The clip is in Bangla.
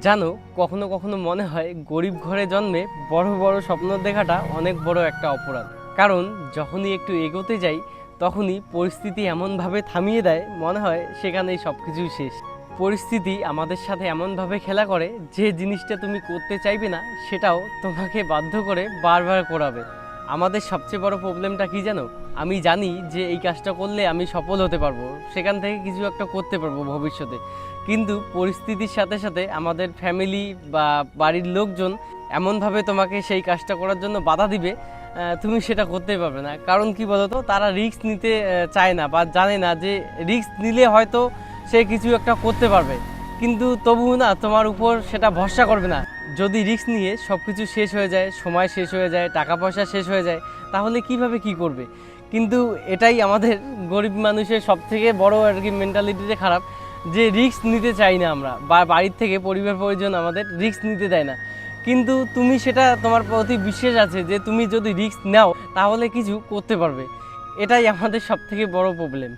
জানো, কখনো কখনো মনে হয় গরিব ঘরে জন্মে বড় বড় স্বপ্ন দেখাটা অনেক বড় একটা অপরাধ। কারণ যখনই একটু এগোতে যাই তখনই পরিস্থিতি এমনভাবে থামিয়ে দেয়, মনে হয় সেখানেই সব কিছুই শেষ। পরিস্থিতি আমাদের সাথে এমনভাবে খেলা করে যে জিনিসটা তুমি করতে চাইবে না সেটাও তোমাকে বাধ্য করে বারবার করাবে। আমাদের সবচেয়ে বড় প্রবলেমটা কি জানো? আমি জানি যে এই কাজটা করলে আমি সফল হতে পারবো, সেখান থেকে কিছু একটা করতে পারবো ভবিষ্যতে, কিন্তু পরিস্থিতির সাথে সাথে আমাদের ফ্যামিলি বা বাড়ির লোকজন এমনভাবে তোমাকে সেই কাজটা করার জন্য বাধা দিবে, তুমি সেটা করতে পারবে না। কারণ কি বলতো, তারা রিস্ক নিতে চায় না বা জানে না যে রিস্ক নিলে হয়তো সে কিছু একটা করতে পারবে, কিন্তু তবুও না তোমার উপর সেটা ভরসা করবে না। যদি রিস্ক নিয়ে সব কিছু শেষ হয়ে যায়, সময় শেষ হয়ে যায়, টাকা পয়সা শেষ হয়ে যায়, তাহলে কিভাবে কি করবে? কিন্তু এটাই আমাদের গরিব মানুষের সব থেকে বড় আর কি মেন্টালিটিতে খারাপ, যে রিস্ক নিতে চাই না আমরা, বা বাড়ির থেকে পরিবার পরিজন আমাদের রিস্ক নিতে দেয় না। কিন্তু তুমি সেটা, তোমার প্রতি বিশ্বাস আছে যে তুমি যদি রিস্ক নাও তাহলে কিছু করতে পারবে। এটাই আমাদের সব থেকে বড় প্রবলেম।